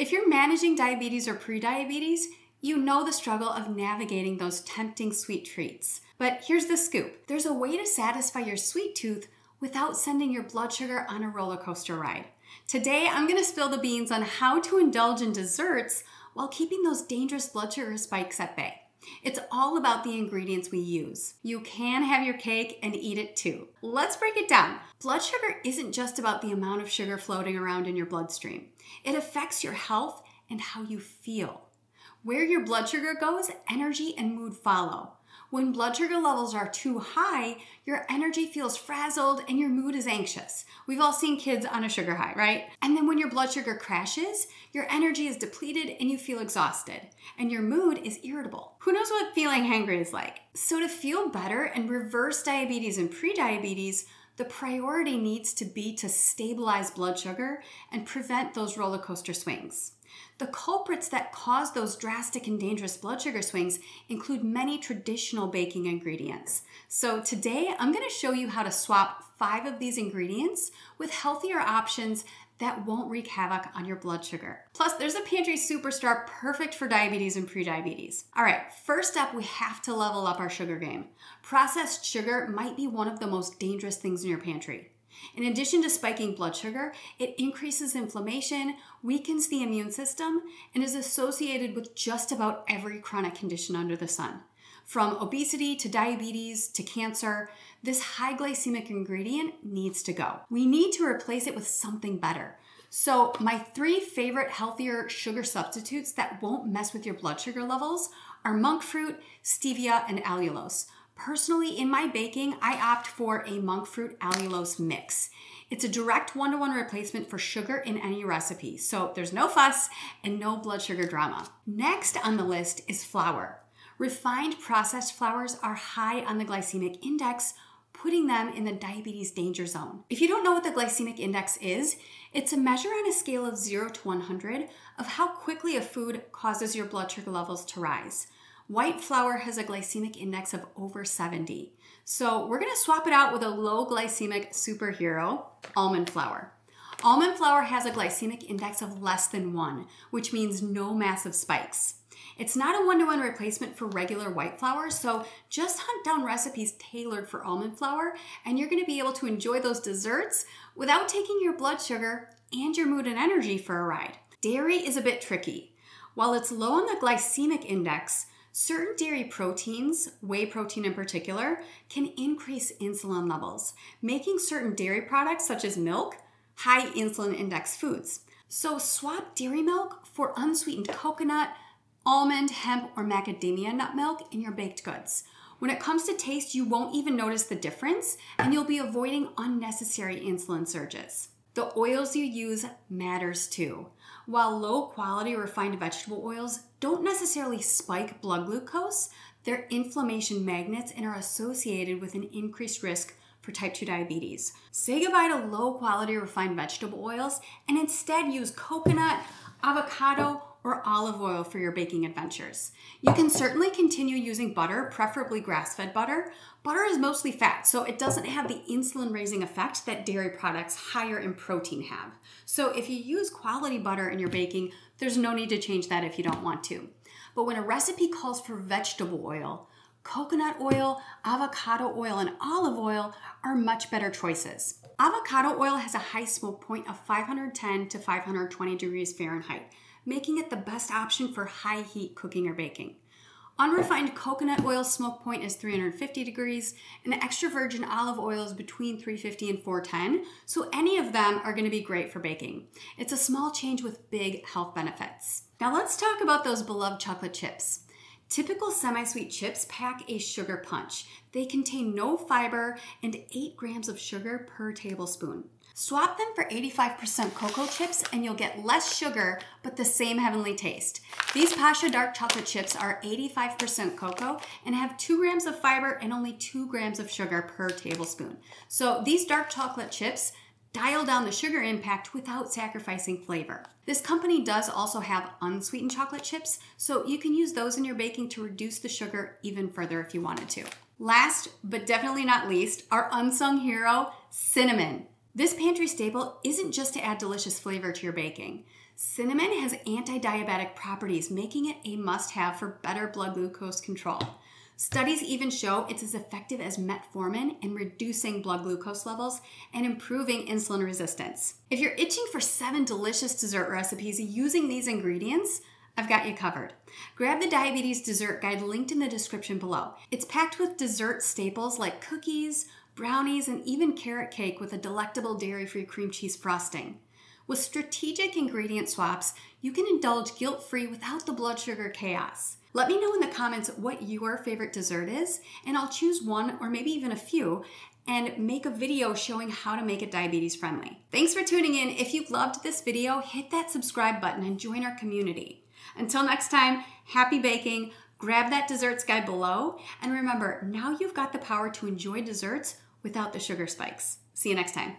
If you're managing diabetes or prediabetes, you know the struggle of navigating those tempting sweet treats. But here's the scoop. There's a way to satisfy your sweet tooth without sending your blood sugar on a roller coaster ride. Today, I'm gonna spill the beans on how to indulge in desserts while keeping those dangerous blood sugar spikes at bay. It's all about the ingredients we use. You can have your cake and eat it too. Let's break it down. Blood sugar isn't just about the amount of sugar floating around in your bloodstream. It affects your health and how you feel. Where your blood sugar goes, energy and mood follow. When blood sugar levels are too high, your energy feels frazzled and your mood is anxious. We've all seen kids on a sugar high, right? And then when your blood sugar crashes, your energy is depleted and you feel exhausted. And your mood is irritable. Who knows what feeling hangry is like? So to feel better and reverse diabetes and prediabetes, the priority needs to be to stabilize blood sugar and prevent those roller coaster swings. The culprits that cause those drastic and dangerous blood sugar swings include many traditional baking ingredients. So today, I'm going to show you how to swap 5 of these ingredients with healthier options that won't wreak havoc on your blood sugar. Plus, there's a Pantry superstar perfect for diabetes and prediabetes. All right, first up, we have to level up our sugar game. Processed sugar might be one of the most dangerous things in your pantry. In addition to spiking blood sugar, it increases inflammation, weakens the immune system, and is associated with just about every chronic condition under the sun. From obesity to diabetes to cancer, this high glycemic ingredient needs to go. We need to replace it with something better. So my 3 favorite healthier sugar substitutes that won't mess with your blood sugar levels are monk fruit, stevia, and allulose. Personally, in my baking, I opt for a monk fruit allulose mix. It's a direct one-to-one replacement for sugar in any recipe, so there's no fuss and no blood sugar drama. Next on the list is flour. Refined processed flours are high on the glycemic index, putting them in the diabetes danger zone. If you don't know what the glycemic index is, it's a measure on a scale of 0 to 100 of how quickly a food causes your blood sugar levels to rise. White flour has a glycemic index of over 70. So we're gonna swap it out with a low glycemic superhero, almond flour. Almond flour has a glycemic index of less than 1, which means no massive spikes. It's not a one-to-one replacement for regular white flour, so just hunt down recipes tailored for almond flour, and you're gonna be able to enjoy those desserts without taking your blood sugar and your mood and energy for a ride. Dairy is a bit tricky. While it's low on the glycemic index, certain dairy proteins, whey protein in particular, can increase insulin levels, making certain dairy products such as milk high insulin index foods. So swap dairy milk for unsweetened coconut, almond, hemp, or macadamia nut milk in your baked goods. When it comes to taste, you won't even notice the difference, and you'll be avoiding unnecessary insulin surges. The oils you use matters too. While low-quality refined vegetable oils don't necessarily spike blood glucose, they're inflammation magnets and are associated with an increased risk for type 2 diabetes. Say goodbye to low-quality refined vegetable oils and instead use coconut, avocado, or olive oil for your baking adventures. You can certainly continue using butter, preferably grass-fed butter. Butter is mostly fat, so it doesn't have the insulin-raising effect that dairy products higher in protein have. So if you use quality butter in your baking, there's no need to change that if you don't want to. But when a recipe calls for vegetable oil, coconut oil, avocado oil, and olive oil are much better choices. Avocado oil has a high smoke point of 510 to 520 degrees Fahrenheit, making it the best option for high heat cooking or baking. Unrefined coconut oil smoke point is 350 degrees, and extra virgin olive oil is between 350 and 410, so any of them are going to be great for baking. It's a small change with big health benefits. Now let's talk about those beloved chocolate chips. Typical semi-sweet chips pack a sugar punch. They contain no fiber and 8 grams of sugar per tablespoon. Swap them for 85% cocoa chips and you'll get less sugar, but the same heavenly taste. These Pascha dark chocolate chips are 85% cocoa and have 2 grams of fiber and only 2 grams of sugar per tablespoon. So these dark chocolate chips dial down the sugar impact without sacrificing flavor. This company does also have unsweetened chocolate chips, so you can use those in your baking to reduce the sugar even further if you wanted to. Last, but definitely not least, our unsung hero, cinnamon. This pantry staple isn't just to add delicious flavor to your baking. Cinnamon has anti-diabetic properties, making it a must-have for better blood glucose control. Studies even show it's as effective as metformin in reducing blood glucose levels and improving insulin resistance. If you're itching for 7 delicious dessert recipes using these ingredients, I've got you covered. Grab the Diabetes Dessert Guide linked in the description below. It's packed with dessert staples like cookies, brownies, and even carrot cake with a delectable dairy-free cream cheese frosting. With strategic ingredient swaps, you can indulge guilt-free without the blood sugar chaos. Let me know in the comments what your favorite dessert is, and I'll choose one or maybe even a few and make a video showing how to make it diabetes friendly. Thanks for tuning in. If you loved this video, hit that subscribe button and join our community. Until next time, happy baking, grab that desserts guide below, and remember, now you've got the power to enjoy desserts without the sugar spikes. See you next time.